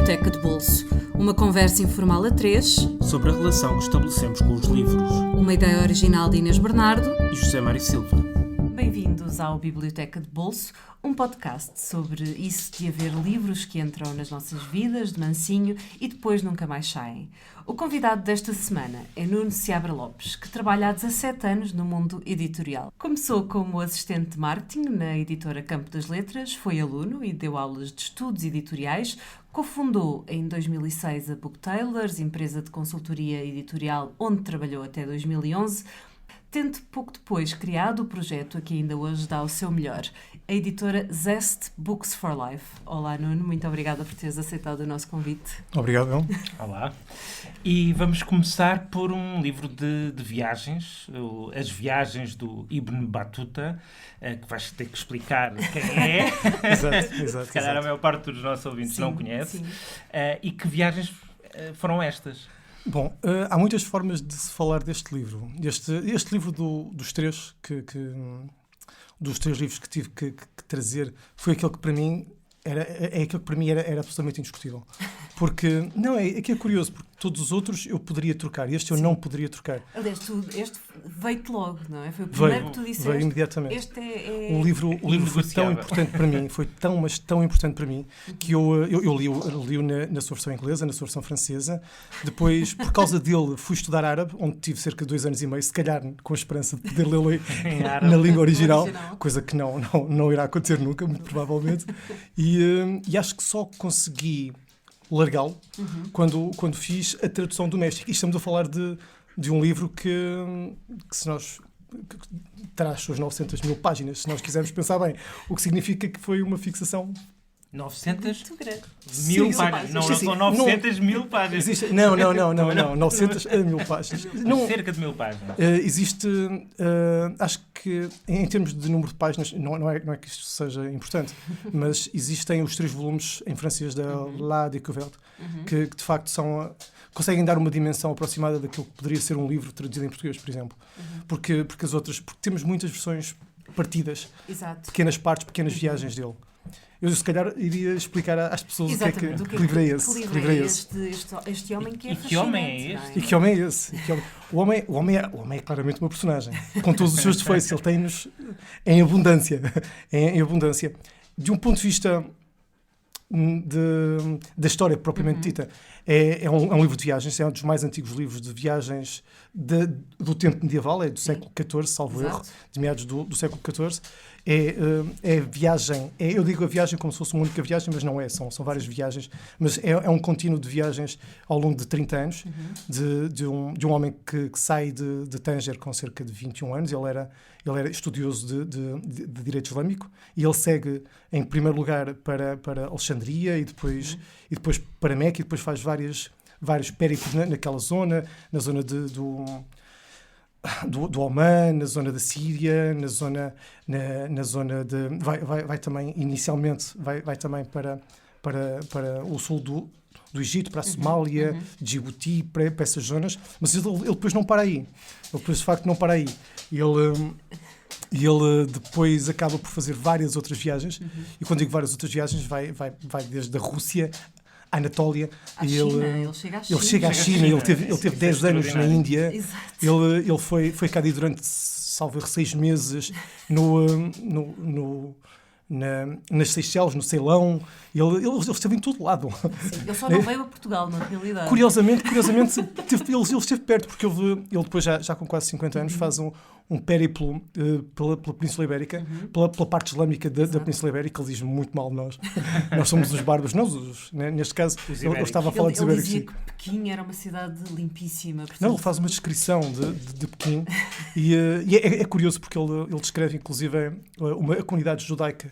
Biblioteca de Bolso. Uma conversa informal a três sobre a relação que estabelecemos com os livros. Uma ideia original de Inês Bernardo E José Mário Silva. Bem-vindos ao Biblioteca de Bolso, um podcast sobre isso de haver livros que entram nas nossas vidas de mansinho e depois nunca mais saem. O convidado desta semana é Nuno Seabra Lopes, que trabalha há 17 anos no mundo editorial. Começou como assistente de marketing na editora Campo das Letras, foi aluno e deu aulas de estudos editoriais, cofundou em 2006 a Booktailers, empresa de consultoria editorial onde trabalhou até 2011, tendo pouco depois criado o projeto a que ainda hoje dá o seu melhor, a editora Zest Books for Life. Olá Nuno, muito obrigada por teres aceitado o nosso convite. Obrigado, João. Olá. E vamos começar por um livro de viagens, As Viagens do Ibn Battuta, que vais ter que explicar quem é. Exato. Se calhar a maior parte dos nossos ouvintes não conhece. E que viagens foram estas? Bom, há muitas formas de se falar deste livro. Este livro dos três dos três livros que tive que trazer foi aquele que para mim era absolutamente indiscutível. Porque, não, é que é curioso, porque todos os outros eu poderia trocar, este eu não poderia trocar. Aliás, este veio-te logo, não é? Foi o primeiro que tu disseste. Veio imediatamente. Este é... O livro foi tão importante para mim, mas tão importante para mim, que eu li-o na sua versão inglesa, na sua versão francesa. Depois, por causa dele, fui estudar árabe, onde tive cerca de 2 anos e meio, se calhar com a esperança de poder lê-lo na língua original, coisa que não irá acontecer nunca, muito provavelmente. E acho que só consegui largá-lo quando fiz a tradução doméstica. E estamos a falar de um livro que terá as suas 900 mil páginas, se nós quisermos pensar bem, o que significa que foi uma fixação 900 mil páginas. Não são 900 mil páginas. Não. 900 a 1000 páginas. Cerca de 1000 páginas. Existe, acho que em termos de número de páginas, não é que isto seja importante, mas existem os 3 volumes em francês da La Découverte, que de facto conseguem dar uma dimensão aproximada daquilo que poderia ser um livro traduzido em português, por exemplo. Porque temos muitas versões partidas, pequenas partes, pequenas viagens dele. Eu, se calhar, iria explicar às pessoas o que é que livro é esse. Que livro é este homem que é fascinante. Que homem é este? E que homem é esse? O homem é claramente uma personagem, com todos os seus defeitos. Ele tem-nos em abundância. De um ponto de vista da história propriamente dita, é um livro de viagens, é um dos mais antigos livros de viagens do tempo medieval, é do século XIV, salvo erro, de meados do século XIV. É viagem, eu digo a viagem como se fosse uma única viagem, mas não é, são várias viagens, mas é um contínuo de viagens ao longo de 30 anos, de um homem que sai de Tanger com cerca de 21 anos. Ele era estudioso de direito islâmico e ele segue em primeiro lugar para Alexandria e depois para Meca, e depois faz vários périplos naquela zona, na zona do Omã, na zona da Síria, na zona de... Vai também, inicialmente, vai também para o sul do Egito, para a Somália, Djibouti, para essas zonas, mas ele depois não para aí. Ele depois, de facto, não para aí. E ele depois acaba por fazer várias outras viagens, e quando digo várias outras viagens, vai desde a Rússia à Anatólia. Ele chega à China. Ele teve 10 anos na Índia. Exato. Ele foi cá durante, salvo 6 meses, nas Seychelles, no Ceilão. Ele esteve em todo lado. Sim, ele só não veio a Portugal, na realidade. Curiosamente, ele esteve perto, porque ele depois, já com quase 50 anos, faz um périplo pela Península Ibérica, pela parte islâmica da Península Ibérica. Ele diz muito mal de nós. Nós somos os bárbaros, neste caso, ele estava a falar dos ibéricos. Ele dizia que Pequim era uma cidade limpíssima. Portanto... Não, ele faz uma descrição de Pequim e é curioso porque ele descreve, inclusive, a comunidade judaica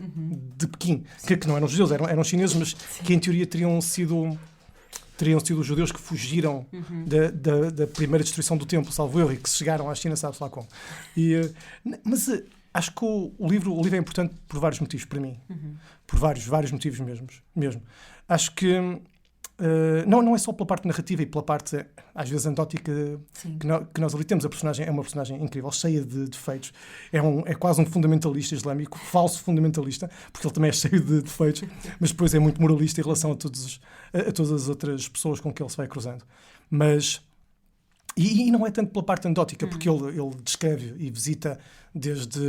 de Pequim, que não eram judeus, eram chineses, mas que em teoria teriam sido os judeus que fugiram da primeira destruição do templo, salvo erro, e que chegaram à China, sabe-se lá como. Mas acho que o livro é importante por vários motivos para mim. Por vários motivos mesmo. Acho que não é só pela parte narrativa e pela parte, às vezes, anedótica Sim. que nós ali temos. A personagem é uma personagem incrível, cheia de defeitos. É quase um fundamentalista islâmico, falso fundamentalista, porque ele também é cheio de defeitos, mas depois é muito moralista em relação a todas as outras pessoas com que ele se vai cruzando. Mas... E não é tanto pela parte anedótica, porque ele descreve e visita desde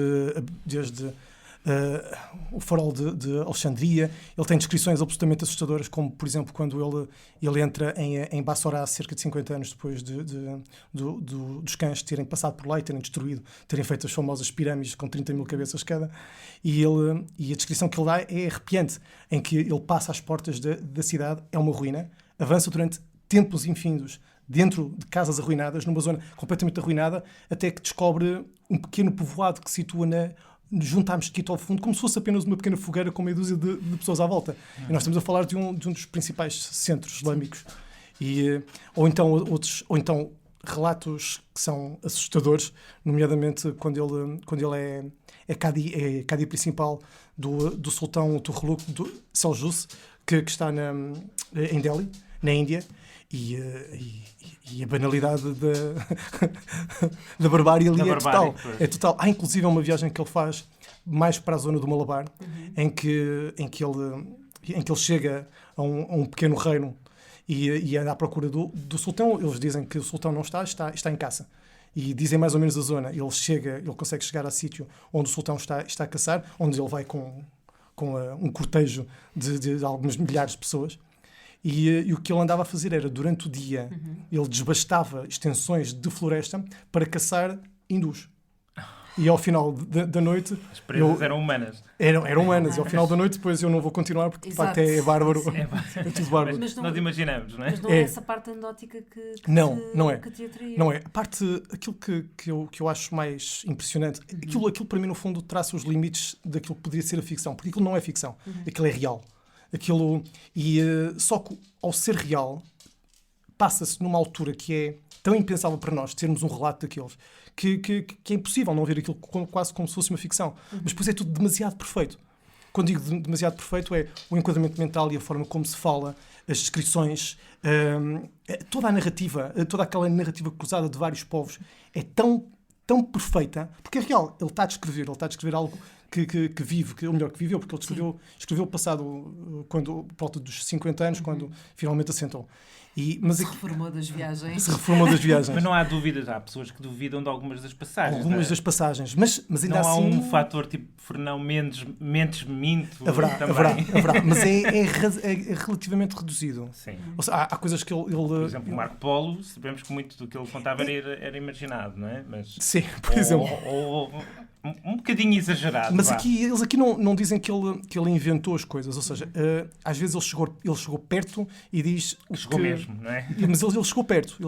o farol de Alexandria. Ele tem descrições absolutamente assustadoras, como, por exemplo, quando ele entra em Bassorá, cerca de 50 anos depois dos cães terem passado por lá e terem destruído, terem feito as famosas pirâmides com 30 mil cabeças cada. E a descrição que ele dá é arrepiante, em que ele passa às portas da cidade, é uma ruína, avança durante tempos infindos, dentro de casas arruinadas, numa zona completamente arruinada, até que descobre um pequeno povoado que se situa junto à mesquita ao fundo, como se fosse apenas uma pequena fogueira com meia dúzia de pessoas à volta. E nós estamos a falar de um dos principais centros islâmicos. Ou então relatos que são assustadores, nomeadamente quando ele é cadi principal do sultão Tughluq Seljuk, que está em Delhi, na Índia. E a banalidade da barbárie ali é total. É total. Há inclusive uma viagem que ele faz mais para a zona do Malabar, em que ele chega a um pequeno reino e anda à procura do sultão. Eles dizem que o sultão não está em caça. E dizem mais ou menos a zona. Ele consegue chegar a sítio onde o sultão está a caçar, onde ele vai com um cortejo de algumas milhares de pessoas. E o que ele andava a fazer era, durante o dia, ele desbastava extensões de floresta para caçar hindus. E ao final da noite... As presas eram humanas. Eram humanas. E ao final da noite, depois eu não vou continuar, porque de facto é bárbaro. É tudo bárbaro. Mas nós imaginamos, não é? Mas não é essa parte anedótica que te atraía. Não é. A parte, aquilo que eu acho mais impressionante, aquilo para mim, no fundo, traça os limites daquilo que poderia ser a ficção. Porque aquilo não é ficção. Aquilo é real. Só que ao ser real, passa-se numa altura que é tão impensável para nós termos um relato daqueles que é impossível não ver aquilo quase como se fosse uma ficção. Mas depois é tudo demasiado perfeito. Quando digo demasiado perfeito, é o enquadramento mental e a forma como se fala, as descrições, toda a narrativa, toda aquela narrativa cruzada de vários povos é tão perfeita, porque é real. Ele está a descrever algo que vive, ou melhor, que viveu, porque ele escreveu passado por volta dos 50 anos, quando finalmente assentou. Se reformou das viagens. Mas não há dúvidas, há pessoas que duvidam de algumas das passagens. Das passagens, mas ainda não assim... Não há um fator tipo Fernão Mendes minto. Haverá, mas é relativamente reduzido. Sim. Ou seja, há coisas que ele... Por exemplo, o Marco Polo, sabemos que muito do que ele contava era imaginado, não é? Mas, sim, por exemplo. Ou um bocadinho exagerado. Mas eles aqui não dizem que ele inventou as coisas, ou seja, às vezes ele chegou perto e diz... Chegou mesmo, não é? Mas ele chegou perto.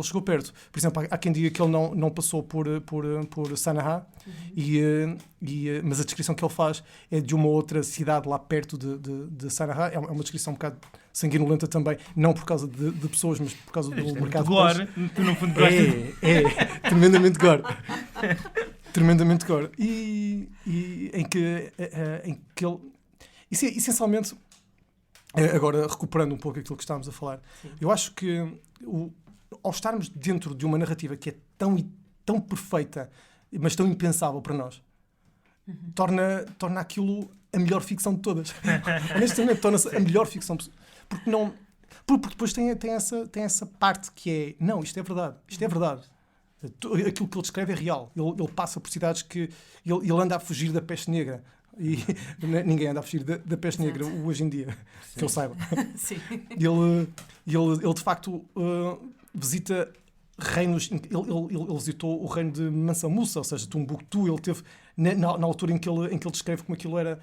Por exemplo, há quem diga que ele não passou por Sana'a, mas a descrição que ele faz é de uma outra cidade lá perto de Sana'a. É uma descrição um bocado sanguinolenta também, não por causa de pessoas, mas por causa do mercado de gore. Tu no fundo gostas. Tremendamente gore. Tremendamente gore. E em que ele... Essencialmente, agora recuperando um pouco aquilo que estávamos a falar, eu acho que ao estarmos dentro de uma narrativa que é tão perfeita, mas tão impensável para nós, torna aquilo a melhor ficção de todas. Honestamente, torna-se a melhor ficção possível. Porque depois tem essa parte que é, não, isto é verdade. Aquilo que ele descreve é real. Ele passa por cidades que ele anda a fugir da peste negra. E ninguém anda a fugir da peste negra hoje em dia, que eu saiba. Sim. Ele de facto visita reinos. Ele visitou o reino de Mansa Musa, ou seja, Tombuctu. Ele teve na altura em que ele descreve como aquilo era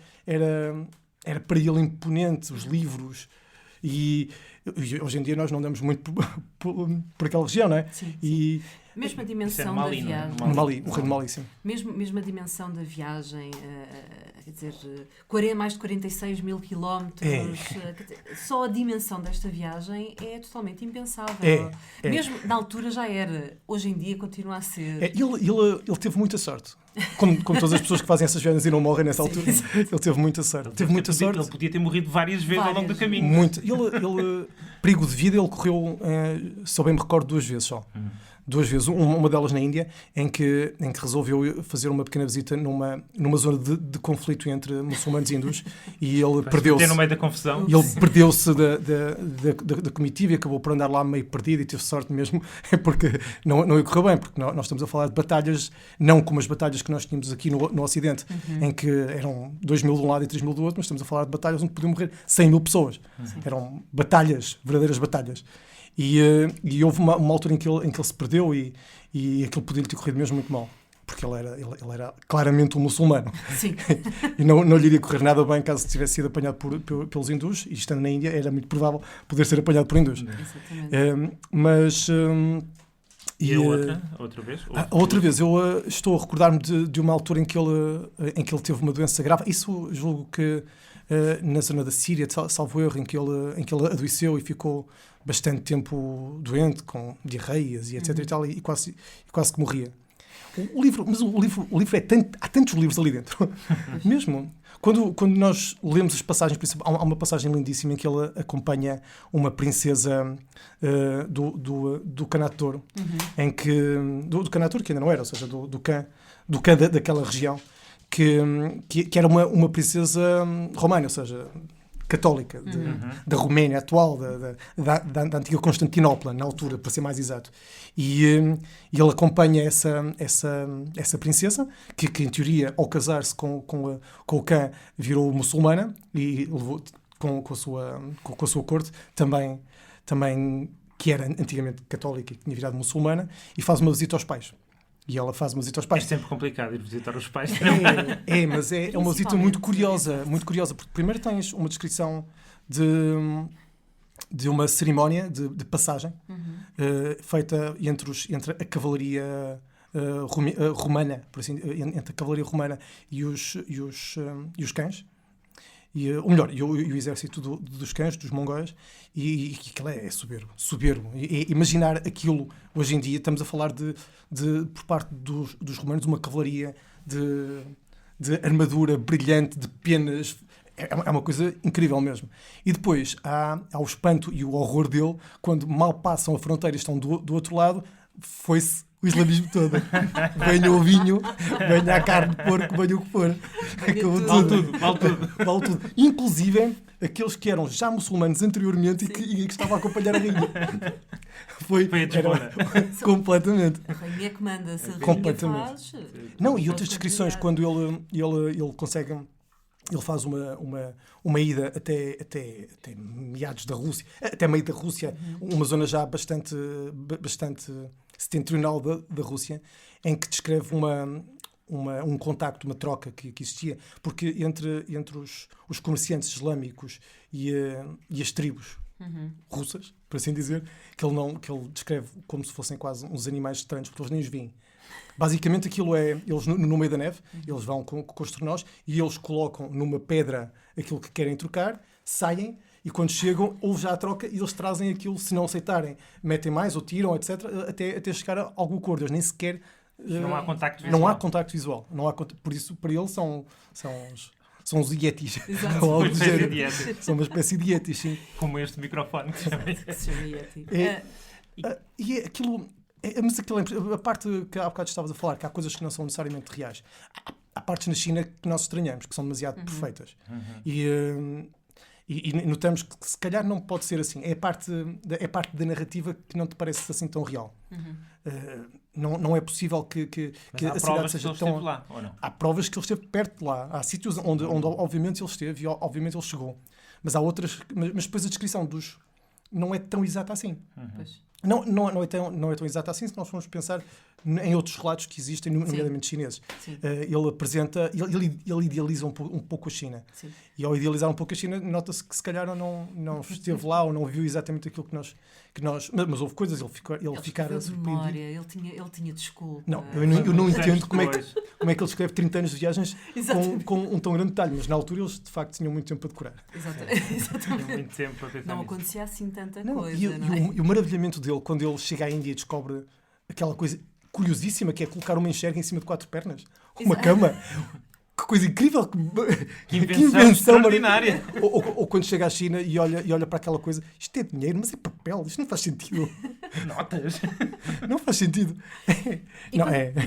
para ele imponente, os livros. E hoje em dia nós não damos muito por aquela região, não é? Sim. Mesmo a dimensão da viagem. O reino de Mali, sim. Mesmo a dimensão da viagem, quer dizer, mais de 46 mil quilómetros. Quer dizer, só a dimensão desta viagem é totalmente impensável. Mesmo na altura já era. Hoje em dia continua a ser. Ele teve muita sorte. Como todas as pessoas que fazem essas viagens e não morrem nessa altura. Ele teve muita sorte. Ele podia ter morrido várias vezes ao longo do caminho. Muito. Ele perigo de vida, ele correu, se eu bem me recordo, 2 vezes só. 2 vezes. Uma delas na Índia, em que resolveu fazer uma pequena visita numa zona de conflito entre muçulmanos e hindus, e ele perdeu-se. No meio da confusão. E ele perdeu-se da comitiva e acabou por andar lá meio perdido, e teve sorte mesmo, porque não lhe correu bem, porque nós estamos a falar de batalhas, não como as batalhas que nós tínhamos aqui no Ocidente, em que eram 2 mil de um lado e 3 mil do outro, mas estamos a falar de batalhas onde podiam morrer 100 mil pessoas. Eram batalhas, verdadeiras batalhas. E houve uma altura em que ele se perdeu e aquilo podia-lhe ter corrido mesmo muito mal, porque ele era claramente um muçulmano. Sim. E não lhe iria correr nada bem caso tivesse sido apanhado pelos hindus, e estando na Índia era muito provável poder ser apanhado por hindus. Exatamente. Mas... E a outra vez? Outra vez, eu estou a recordar-me de uma altura em que ele teve uma doença grave. Isso julgo que na zona da Síria, salvo erro, em que ele adoeceu e ficou bastante tempo doente, com diarreias e etc. e tal, e quase que morria. O livro é tanto, há tantos livros ali dentro. Mesmo. Quando nós lemos as passagens, por exemplo, há uma passagem lindíssima em que ele acompanha uma princesa do Kanato de Ouro, em que, do Kanato de Ouro, que ainda não era, ou seja, do Khan daquela região, que era uma princesa romana, ou seja, católica, da Roménia atual, da antiga Constantinopla, na altura, para ser mais exato. E ele acompanha essa princesa, que em teoria, ao casar-se com o Khan, virou muçulmana, e levou com a sua corte, também que era antigamente católica e que tinha virado muçulmana, e faz uma visita aos pais. E ela faz uma visita aos pais. É sempre complicado ir visitar os pais. Mas é uma visita muito curiosa, porque primeiro tens uma descrição de uma cerimónia de passagem feita entre a cavalaria romana, por assim, entre a cavalaria romana e os cães. Ou melhor, e o exército dos cães, dos mongóis, e aquilo é soberbo. E imaginar aquilo, hoje em dia, estamos a falar por parte dos romanos, uma cavalaria de armadura brilhante, de penas, é uma coisa incrível mesmo. E depois há o espanto e o horror dele, quando mal passam a fronteira e estão do outro lado, foi-se o islamismo todo. Venha o vinho, venha a carne de porco, venha o que for. Vale tudo. Inclusive, aqueles que eram já muçulmanos anteriormente e que estavam a acompanhar a rainha. Foi a desbona. Completamente. A rainha que manda-se, a Completamente. rainha faz. Não, e outras descrições, quando ele consegue... Ele faz uma ida até meados da Rússia, até meio da Rússia, uma zona já bastante setentrional da Rússia, em que descreve um contacto, uma troca que existia, porque entre os comerciantes islâmicos e as tribos russas, por assim dizer, que ele descreve como se fossem quase uns animais estranhos, porque eles nem os veem. Basicamente aquilo é, eles no meio da neve, eles vão com os trenós e eles colocam numa pedra aquilo que querem trocar, saem e quando chegam, houve já a troca e eles trazem aquilo, se não aceitarem, metem mais ou tiram, etc., até chegar a algum acordo. Eles nem sequer... Não há contacto visual. Não há contacto visual. Por isso, para eles, são os yetis. Exato. Ou algo do género. São uma espécie de yetis, sim. Como este microfone que Se chama yeti. E aquilo... Mas a parte que há bocado estavas a falar, que há coisas que não são necessariamente reais. Há partes na China que nós estranhamos, que são demasiado perfeitas. E notamos que se calhar não pode ser assim. É a parte da narrativa que não te parece assim tão real. Não é possível que a cidade seja tão... lá, ou não? Há provas que ele esteve perto de lá. Há sítios onde obviamente ele esteve e obviamente ele chegou. Mas há outras... Mas depois a descrição não é tão exata assim. Pois. Não é tão exato assim, se nós formos pensar em outros relatos que existem, nomeadamente chineses. Ele apresenta, ele idealiza um pouco a China. Sim. E ao idealizar um pouco a China, nota-se que se calhar não esteve lá ou não viu exatamente aquilo que nós mas houve coisas, ele ficar memória, ele tinha desculpa. Não, eu não entendo como é que ele escreve 30 anos de viagens com um tão grande detalhe, mas na altura eles de facto tinham muito tempo para decorar. Exatamente. Muito tempo para pensar Não nisso. acontecia assim tanta Não, coisa. E o maravilhamento dele quando ele chega à Índia e descobre aquela coisa curiosíssima que é colocar uma enxerga em cima de 4 pernas, uma cama. Que coisa incrível! Que invenção extraordinária! Ou quando chega à China e olha para aquela coisa, isto é dinheiro, mas é papel, isto não faz sentido. Notas! Não faz sentido.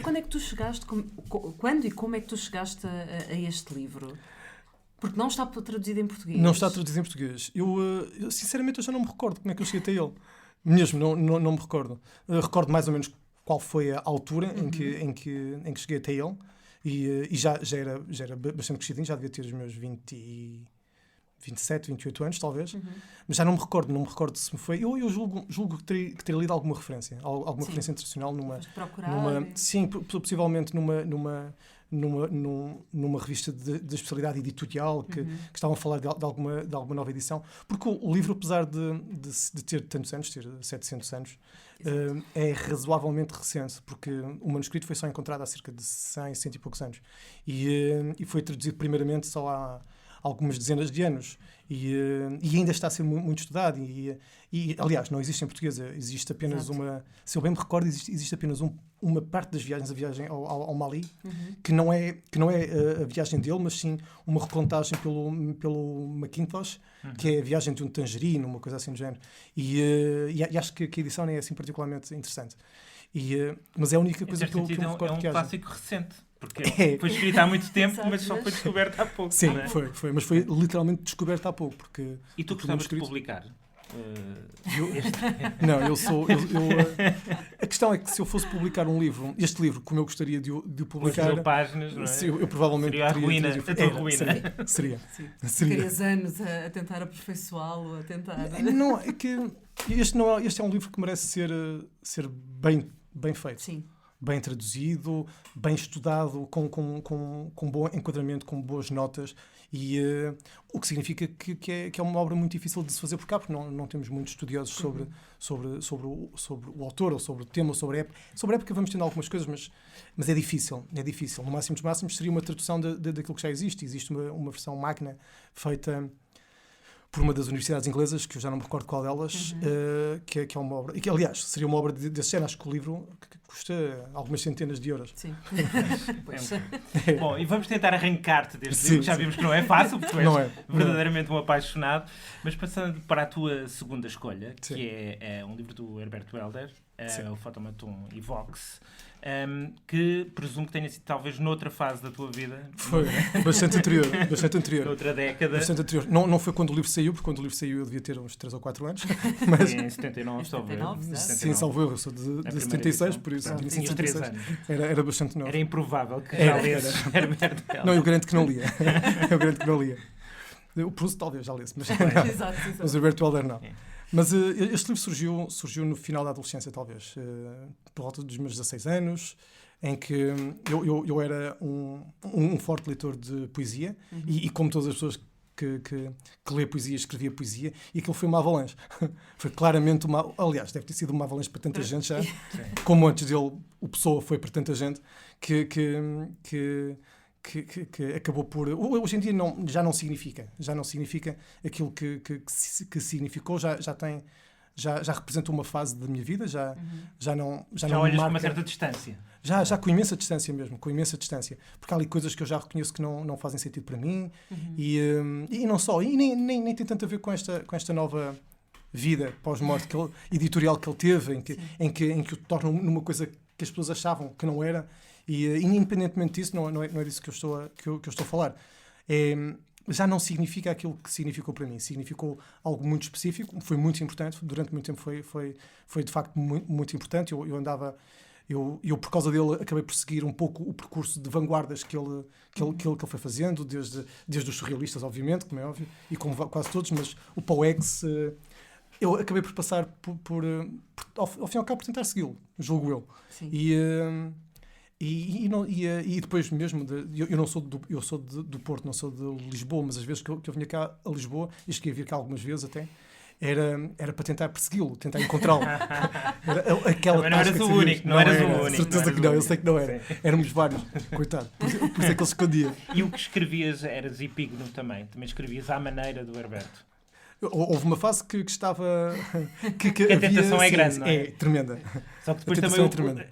Quando é que tu chegaste, quando e como é que tu chegaste a este livro? Porque não está traduzido em português. Não está traduzido em português. Eu sinceramente, eu já não me recordo como é que eu cheguei até ele. Mesmo, não me recordo. Recordo mais ou menos qual foi a altura em que cheguei até ele. E já era bastante crescidinho, já devia ter os meus 27, 28 anos, talvez. Mas já não me recordo se me foi. Eu julgo que teria lido alguma referência, referência internacional sim, possivelmente numa revista de especialidade editorial que estavam a falar de alguma nova edição. Porque o livro, apesar de ter tantos anos, ter 700 anos, é razoavelmente recente, porque o manuscrito foi só encontrado há cerca de 100 e poucos anos. E foi traduzido primeiramente só há algumas dezenas de anos. E ainda está a ser muito estudado. Aliás, não existe em português. Existe apenas se eu bem me recordo, existe apenas uma parte das viagens, a viagem ao Mali, que não é a viagem dele, mas sim uma recontagem pelo Mackintosh, que é a viagem de um tangerino, uma coisa assim do género. E acho que a edição é assim particularmente interessante. Mas é a única coisa que eu me recordo que é um clássico recente. Porque foi escrito há muito tempo, mas só foi descoberto há pouco. Sim, não é? foi. Mas foi literalmente descoberto há pouco. E tu gostavas de publicar? Não, a questão é que se eu fosse publicar este livro, como eu gostaria de o publicar... 8.000 páginas, não é? Eu provavelmente seria a tua ruína. Seria. Ficarias anos a tentar aperfeiçoá-lo, a tentar... Não, é que este é um livro que merece ser bem feito. Sim. Bem traduzido, bem estudado, com bom enquadramento, com boas notas, e o que significa que é uma obra muito difícil de se fazer por cá, porque não temos muitos estudiosos sobre o autor, ou sobre o tema, ou sobre a época. Sobre a época vamos tendo algumas coisas, mas é difícil. No máximo dos máximos seria uma tradução daquilo que já existe. Existe uma versão magna feita por uma das universidades inglesas, que eu já não me recordo qual delas, que é uma obra... Que, aliás, seria uma obra desse género. Acho que o livro custa algumas centenas de euros. Sim. Bom, e vamos tentar arrancar-te deste livro, que já vimos que não é fácil, porque tu és verdadeiramente um apaixonado. Mas passando para a tua segunda escolha, que é um livro do Herbert Welder, o Photomaton e Vox, que presumo que tenha sido talvez noutra fase da tua vida. Foi, bastante anterior. Noutra década. Bastante anterior. Não foi quando o livro saiu, porque quando o livro saiu eu devia ter uns 3 ou 4 anos. Mas... Em 79, talvez. Sim, salvo eu sou de 76, por isso tinha 76. Era bastante novo. Era improvável que já lesses Herbert Welder. Não, eu garanto que não lia. O Proust talvez já lesse, mas mas o Herbert Welder não. Mas este livro surgiu no final da adolescência, talvez, por volta dos meus 16 anos, em que eu era um forte leitor de poesia, e como todas as pessoas que lê poesia, escrevia poesia, e aquilo foi uma avalanche. Foi claramente aliás, deve ter sido uma avalanche para tanta gente já, como antes dele o Pessoa foi para tanta gente, que acabou por... Hoje em dia já não significa aquilo que significou, já representa uma fase da minha vida, já não olhas marca, com uma certa distância. Já com imensa distância mesmo, porque há ali coisas que eu já reconheço que não fazem sentido para mim, e não só, e nem tem tanto a ver com esta nova vida pós-morte editorial que ele teve, em que o torna numa coisa que as pessoas achavam que não era. E independentemente disso, não é disso que eu estou a falar. Já não significa aquilo que significou para mim. Significou algo muito específico, foi muito importante, durante muito tempo foi de facto muito, muito importante. Eu, por causa dele, acabei por seguir um pouco o percurso de vanguardas que ele foi fazendo, desde os surrealistas, obviamente, como é óbvio, e como quase todos, mas o Poe X eu acabei por passar ao fim e ao cabo, por tentar segui-lo, julgo eu. Sim. E depois mesmo, eu sou do Porto, não sou de Lisboa, mas às vezes que eu vinha cá a Lisboa, e cheguei a vir cá algumas vezes até, era para tentar persegui-lo, tentar encontrá-lo. Também não eras o único, não eras o único. Certeza que não, eu sei que não era. Éramos vários, coitado, por isso é que ele se escondia. E o que escrevias eras epígono também escrevias à maneira do Herberto. Houve uma fase que estava... Que a tentação é grande, não é? É tremenda. Só que depois também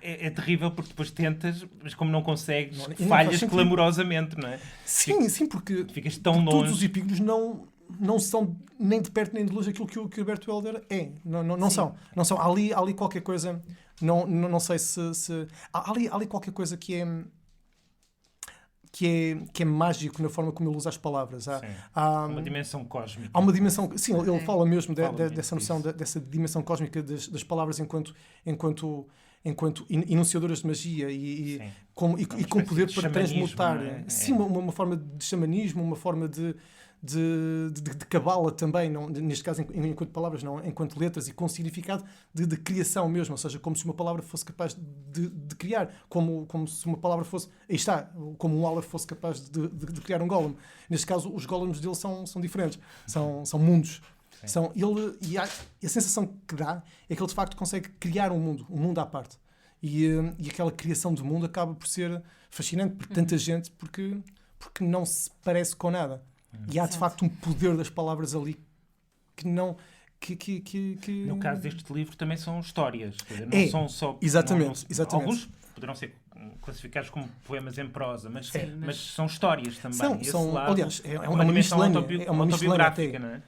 é terrível, porque depois tentas, mas como não consegues, falhas clamorosamente, não é? Sim, porque ficas tão longe. Todos os epígonos não são nem de perto nem de longe aquilo que o Herberto Helder é. Não são. Há ali qualquer coisa... Não sei se... Há ali qualquer coisa que é mágico na forma como ele usa as palavras. Há uma dimensão cósmica. Há uma dimensão... Sim, ele fala mesmo dessa noção, dessa dimensão cósmica das palavras enquanto enunciadoras de magia e com poder para transmutar. É? Sim, uma forma de xamanismo, uma forma de cabala também, não, neste caso enquanto palavras, não, enquanto letras, e com significado de criação mesmo, ou seja, como se uma palavra fosse capaz de criar, como se uma palavra fosse, aí está, como um Aleph fosse capaz de criar um golem. Neste caso, os golems dele são diferentes, são mundos. E a sensação que dá é que ele de facto consegue criar um mundo à parte. E aquela criação de mundo acaba por ser fascinante por tanta gente, porque não se parece com nada. E há de facto um poder das palavras ali que não... No caso deste livro também são histórias. Não são só... Exatamente. Alguns poderão ser classificados como poemas em prosa, mas são histórias também. Aliás, é uma miscelânea autobiográfica, não é?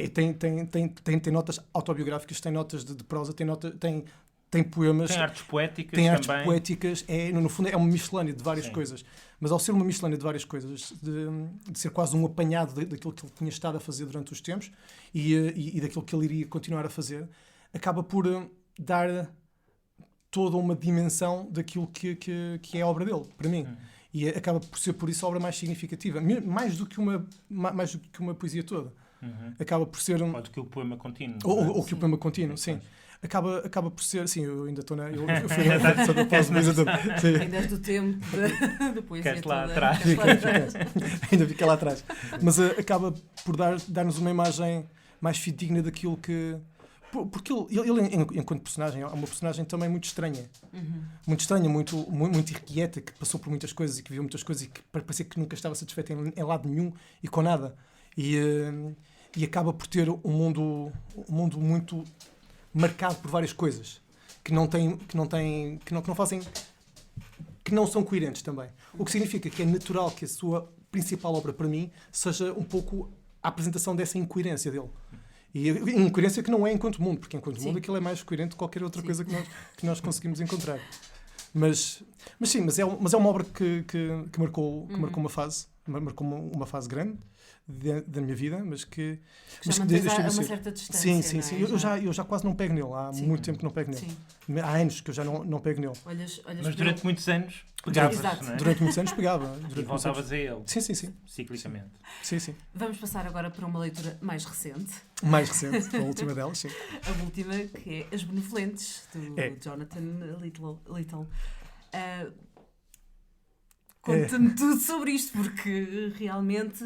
Tem notas autobiográficas, tem notas de prosa, tem poemas... Tem artes poéticas também. Tem artes poéticas. No fundo é uma miscelânea de várias coisas. Mas ao ser uma miscelânea de várias coisas, de ser quase um apanhado daquilo que ele tinha estado a fazer durante os tempos e daquilo que ele iria continuar a fazer, acaba por dar toda uma dimensão daquilo que é a obra dele, para mim. E acaba por ser, por isso, a obra mais significativa. Mais do que uma poesia toda. Acaba por ser... Ou do que o poema contínuo. Ou que o poema contínuo, sim. Acaba por ser... Sim, eu ainda estou na... Eu fui na pausa, mas ainda és do tempo da poesia toda. Lá atrás. Ainda fica lá atrás. Mas acaba por dar-nos uma imagem mais fidedigna daquilo que... Porque ele, enquanto personagem, é uma personagem também muito estranha. Muito estranha, muito irrequieta, que passou por muitas coisas e que viveu muitas coisas e que parecia que nunca estava satisfeito em lado nenhum e com nada. E acaba por ter um mundo muito marcado por várias coisas que não são coerentes também. O que significa que é natural que a sua principal obra, para mim, seja um pouco a apresentação dessa incoerência dele. E incoerência que não é enquanto mundo, porque enquanto mundo aquilo é mais coerente que qualquer outra coisa que nós conseguimos encontrar. Mas é uma obra que marcou uma fase, marcou uma fase grande da minha vida, mas que há uma certa distância. Sim. Eu já quase não pego nele. Há muito tempo que não pego nele. Há anos que eu já não pego nele. Mas durante muitos anos pegavas, não é? Durante muitos anos pegava. E voltavas a ele. Sim. Ciclicamente. Sim. Vamos passar agora para uma leitura mais recente. A última delas, sim. A última, que é As Benevolentes, do Jonathan Littell. Conta-me tudo sobre isto, porque realmente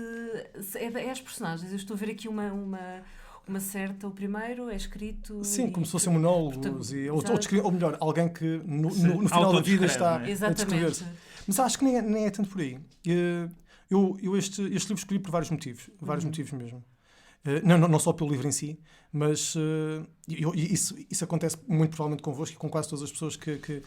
é as personagens. Eu estou a ver aqui uma certa... O primeiro é escrito... Sim, como se fossem monólogos. Ou melhor, alguém que no final da vida está a descrever-se. Mas acho que nem é tanto por aí. Este livro escolhi por vários motivos. Vários motivos mesmo. Não só pelo livro em si, mas isso acontece muito provavelmente convosco e com quase todas as pessoas que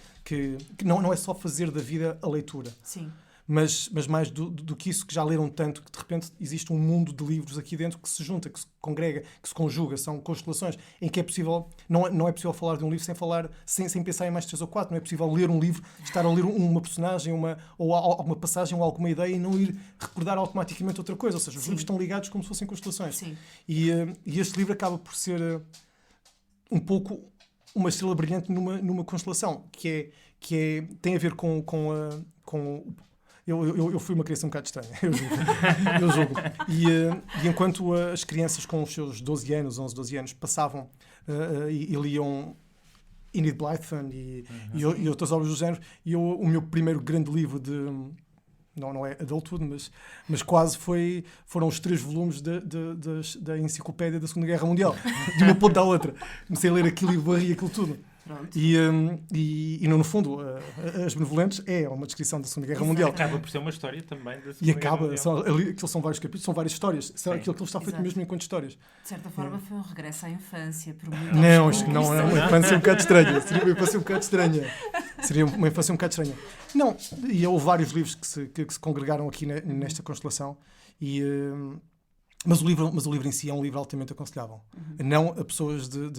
não é só fazer da vida a leitura. Sim. Mas mais do que isso, que já leram tanto, que de repente existe um mundo de livros aqui dentro que se junta, que se congrega, que se conjuga, são constelações, em que é possível, não é possível falar de um livro sem pensar em mais 3 ou 4, não é possível ler um livro, estar a ler uma personagem, ou alguma passagem, ou alguma ideia, e não ir recordar automaticamente outra coisa, ou seja, os livros estão ligados como se fossem constelações. Sim. E este livro acaba por ser um pouco uma estrela brilhante numa constelação, que tem a ver com Eu fui uma criança um bocado estranha, eu julgo. E enquanto as crianças com os seus 12 anos, 11, 12 anos, passavam e liam Enid Blyton e outras obras do género, e o meu primeiro grande livro de... Não é adulthood, mas quase foram os 3 volumes da enciclopédia da Segunda Guerra Mundial, de uma ponta à outra. Comecei a ler aquilo e varri aquilo tudo. E no fundo, As Benevolentes é uma descrição da Segunda Guerra Mundial. Acaba por ser uma história também da Segunda Guerra Mundial. Aquilo são vários capítulos, são várias histórias. Aquilo está feito mesmo enquanto histórias. De certa forma foi um regresso à infância. Não, isto não é uma infância um bocado estranha. Seria uma infância um bocado estranha. Seria uma infância um bocado estranha. Não, e houve vários livros que se congregaram aqui nesta constelação. Mas o livro em si é um livro altamente aconselhável. Não a pessoas de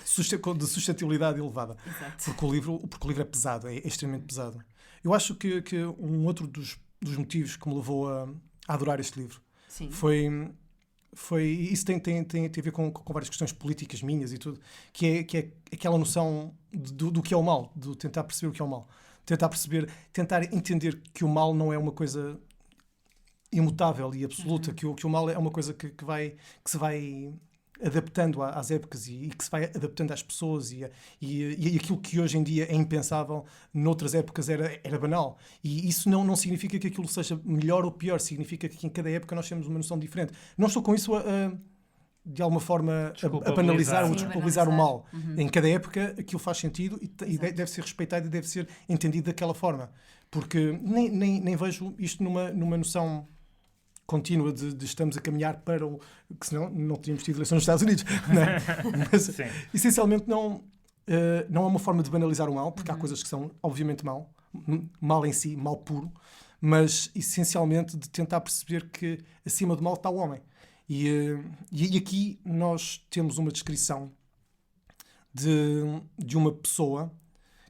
suscetibilidade elevada. Porque o livro é pesado, é extremamente pesado. Eu acho que um outro dos motivos que me levou a adorar este livro foi isso tem a ver com várias questões políticas minhas e tudo, que é aquela noção do que é o mal, de tentar perceber o que é o mal. Tentar entender que o mal não é uma coisa imutável e absoluta, que o mal é uma coisa que se vai adaptando às épocas e que se vai adaptando às pessoas e aquilo que hoje em dia é impensável, noutras épocas era banal. E isso não significa que aquilo seja melhor ou pior, significa que em cada época nós temos uma noção diferente. Não estou com isso de alguma forma a banalizar ou desculpabilizar o mal. Em cada época aquilo faz sentido e deve ser respeitado e deve ser entendido daquela forma. Porque nem vejo isto numa noção contínua de estamos a caminhar para que senão não tínhamos tido eleições nos Estados Unidos. Não é? Mas, essencialmente, não é uma forma de banalizar o mal, porque há coisas que são, obviamente, mal em si, mal puro, mas, essencialmente, de tentar perceber que acima do mal está o homem. E aqui nós temos uma descrição de uma pessoa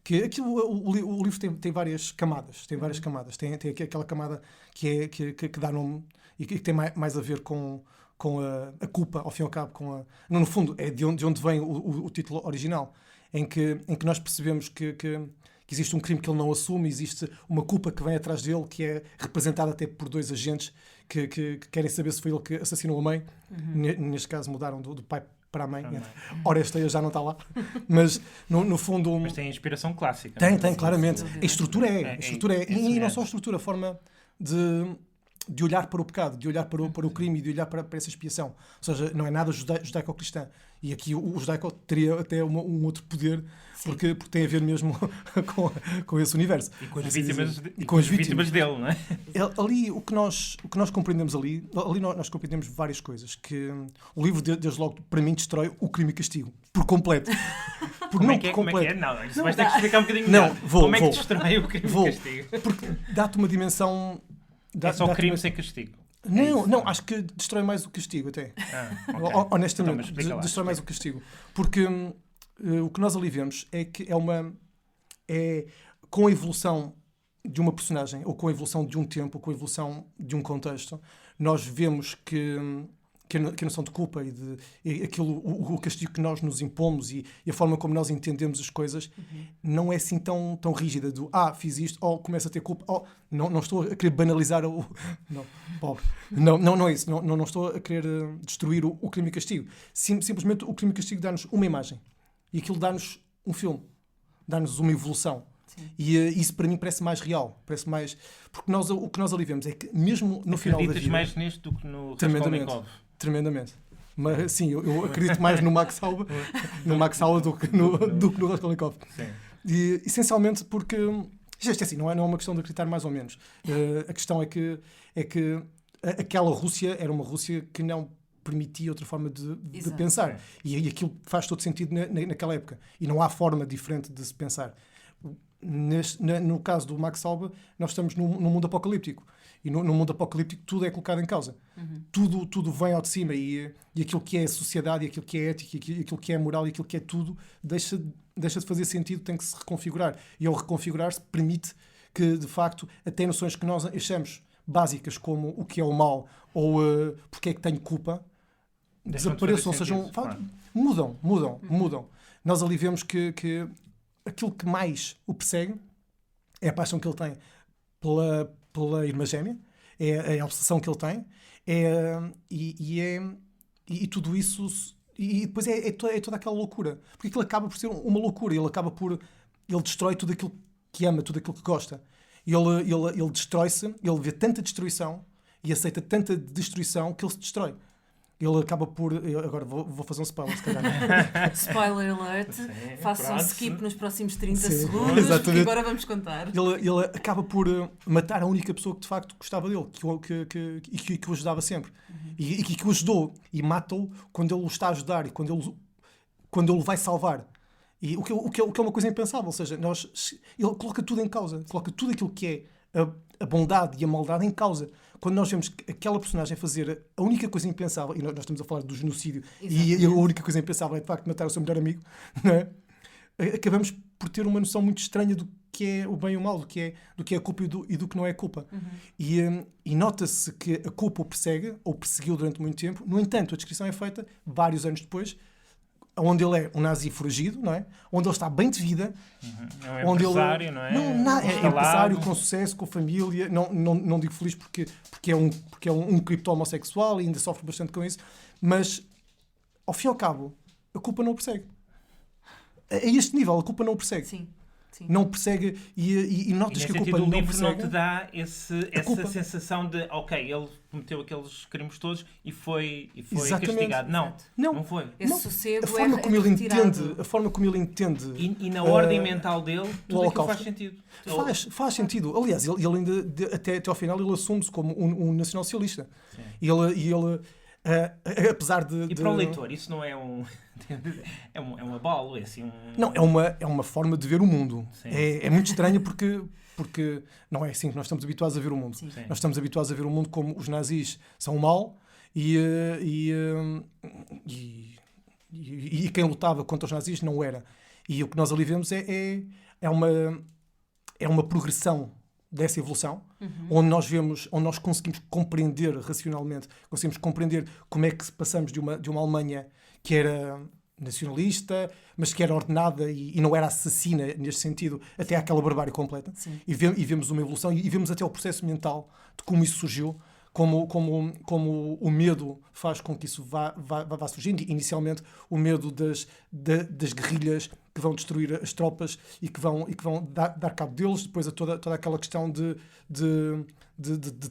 que o livro tem várias camadas. Tem aquela camada que dá nome e que tem mais a ver com a culpa, ao fim e ao cabo, no fundo, é de onde vem o título original, em que nós percebemos que existe um crime que ele não assume, existe uma culpa que vem atrás dele, que é representada até por 2 agentes que querem saber se foi ele que assassinou a mãe. Neste caso mudaram do pai para a mãe. Ora, esta já não está lá. Mas, no fundo... Mas tem inspiração clássica. Tem, claramente. A estrutura é. E não só a estrutura, a forma de olhar para o pecado, de olhar para o crime e de olhar para essa expiação. Ou seja, não é nada judaico-cristã. E aqui o judaico teria até um outro poder, porque tem a ver mesmo com esse universo. E com as vítimas dele, não é? Ali, o que nós compreendemos ali nós compreendemos várias coisas. Que o livro, desde logo, para mim, destrói o crime e castigo. Por completo. Como é que é? Não, isso vais ter que explicar um bocadinho melhor. Como é que destrói o crime e castigo? Porque dá-te uma dimensão... É só crime sem castigo. Não, acho que destrói mais o castigo até. Okay. Honestamente, então, destrói mais o castigo. Porque o que nós ali vemos é que é com a evolução de uma personagem, ou com a evolução de um tempo, ou com a evolução de um contexto, nós vemos que a noção de culpa e o castigo que nós nos impomos e a forma como nós entendemos as coisas não é assim tão rígida fiz isto, começo a ter culpa, não estou a querer banalizar não é isso, não estou a querer destruir o crime e castigo. Simplesmente o crime e castigo dá-nos uma imagem e aquilo dá-nos um filme, dá-nos uma evolução. Sim. E isso para mim parece mais real, porque o que nós ali vemos é que mesmo no final da vida... Acreditas mais nisto do que no Raskolnikov? Tremendamente. Mas sim, eu acredito mais no Max Alba do que no Raskolnikov. Sim. E, essencialmente porque isto é assim, não é uma questão de acreditar mais ou menos. A questão é que aquela Rússia era uma Rússia que não permitia outra forma de pensar. E aquilo faz todo sentido naquela época. E não há forma diferente de se pensar. No caso do Max Alba, nós estamos num mundo apocalíptico. E no mundo apocalíptico tudo é colocado em causa. Tudo vem ao de cima e aquilo que é sociedade, e aquilo que é ética, e aquilo que é moral, e aquilo que é tudo, deixa de fazer sentido, tem que se reconfigurar. E ao reconfigurar-se permite que, de facto, até noções que nós achamos básicas, como o que é o mal ou porque é que tenho culpa, desapareçam, mudam. Nós ali vemos que aquilo que mais o persegue é a paixão que ele tem pela irmã gêmea, é a obsessão que ele tem, e tudo isso, e depois é toda aquela loucura, porque aquilo acaba por ser uma loucura, ele destrói tudo aquilo que ama, tudo aquilo que gosta, e ele destrói-se, ele vê tanta destruição e aceita tanta destruição que ele se destrói. Ele acaba por... Agora vou fazer um spoiler, se calhar. Spoiler alert. Façam um skip nos próximos 30 segundos, exatamente. porque agora vamos contar. Ele acaba por matar a única pessoa que de facto gostava dele, que o ajudava sempre. E que o ajudou. E mata-o quando ele o está a ajudar e quando ele o vai salvar. E o que é uma coisa impensável. Ou seja, ele coloca tudo em causa. Coloca tudo aquilo que é a bondade e a maldade em causa. Quando nós vemos aquela personagem fazer a única coisa impensável, e nós estamos a falar do genocídio, e a única coisa impensável é de facto matar o seu melhor amigo, não é? Acabamos por ter uma noção muito estranha do que é o bem e o mal, do que é a culpa e do que não é a culpa. E nota-se que a culpa o persegue, ou perseguiu durante muito tempo. No entanto, a descrição é feita vários anos depois, onde ele é um nazi foragido, não é? Onde ele está bem de vida. É um empresário, não é? É empresário, com sucesso, com família. Não digo feliz porque é um cripto homossexual e ainda sofre bastante com isso. Mas, ao fim e ao cabo, a culpa não o persegue. A este nível, a culpa não o persegue. Sim. Não persegue e notas que a culpa não persegue. Não te dá essa sensação de, ok, ele cometeu aqueles crimes todos e foi castigado. Não foi. Esse sossego a forma como ele entende, a forma como ele entende. E na ordem mental dele, tudo aquilo faz sentido. Faz sentido. Aliás, ele ainda, até ao final, ele assume-se como um nacionalsocialista. E ele apesar de... E para o leitor, isso não é um abalo, é assim Não, é uma forma de ver o mundo. É muito estranho porque não é assim que nós estamos habituados a ver o mundo. Sim. Nós estamos habituados a ver o mundo como os nazis são o mal e quem lutava contra os nazis não era. E o que nós ali vemos é uma progressão dessa evolução, onde nós conseguimos compreender racionalmente, conseguimos compreender como é que passamos de uma Alemanha que era nacionalista, mas que era ordenada e não era assassina neste sentido, até àquela barbárie completa. E vemos uma evolução e vemos até o processo mental de como isso surgiu, como o medo faz com que isso vá surgindo. Inicialmente, o medo das guerrilhas que vão destruir as tropas e que vão dar cabo deles, depois a toda aquela questão de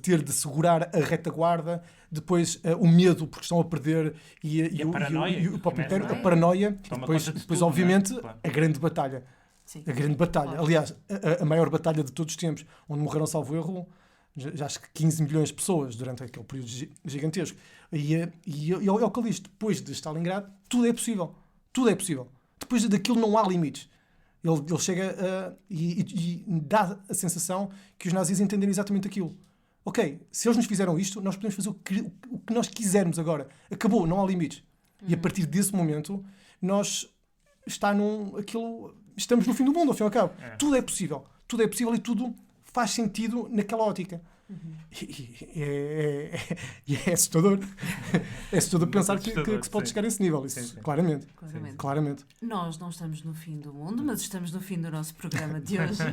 ter de segurar a retaguarda, depois o medo porque estão a perder e a paranoia, o próprio império, a paranoia, e depois obviamente, a grande batalha. Sim. A grande batalha. Claro. Aliás, a maior batalha de todos os tempos, onde morreram, salvo erro, já acho que 15 milhões de pessoas durante aquele período gigantesco. E é o que ele diz, depois de Stalingrado, tudo é possível. Tudo é possível. Depois daquilo não há limites. Ele chega e dá a sensação que os nazis entenderam exatamente aquilo. Ok, se eles nos fizeram isto, nós podemos fazer o que nós quisermos agora. Acabou, não há limites. E a partir desse momento, estamos no fim do mundo, ao fim e ao cabo. Tudo é possível. Tudo é possível e tudo faz sentido naquela ótica. E é assustador. É assustador pensar que se pode chegar a esse nível. Isso, sim. Claramente. Nós não estamos no fim do mundo, mas estamos no fim do nosso programa de hoje.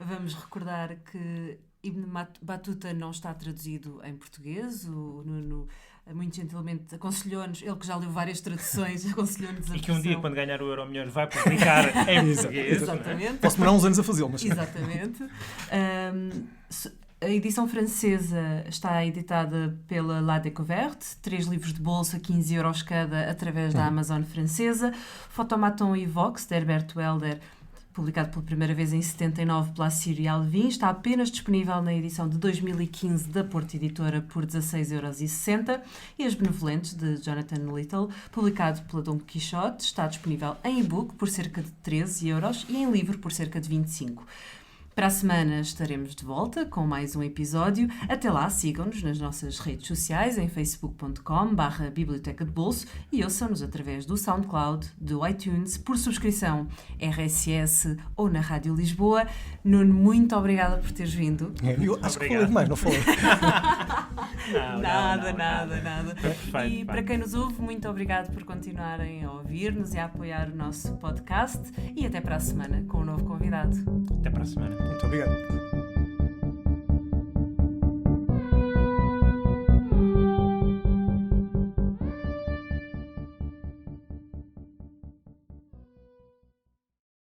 Vamos recordar que Ibn Battuta não está traduzido em português. O Nuno muito gentilmente aconselhou-nos, ele que já leu várias traduções, aconselhou-nos a E que um dia, quando ganhar o Euromilhões, vai publicar em português. Exatamente. Posso demorar uns anos a fazê-lo, mas... Exatamente. A edição francesa está editada pela La Découverte, 3 livros de bolso a 15 € cada, através da Amazon francesa. Photomaton e Vox, de Herbert Welder, publicado pela primeira vez em 79 pela Assírio Alvim, está apenas disponível na edição de 2015 da Porto Editora por 16,60 €. E As Benevolentes, de Jonathan Little, publicado pela Dom Quixote, está disponível em e-book por cerca de 13 € e em livro por cerca de 25 €. Para a semana estaremos de volta com mais um episódio. Até lá, sigam-nos nas nossas redes sociais em facebook.com/biblioteca de bolso e ouçam-nos através do SoundCloud, do iTunes, por subscrição RSS ou na Rádio Lisboa. Nuno, muito obrigada por teres vindo. Eu acho que falei demais, não falei? Nada. E para quem nos ouve, muito obrigado por continuarem a ouvir-nos e a apoiar o nosso podcast. E até para a semana com um novo convidado. Até para a semana. Muito obrigado.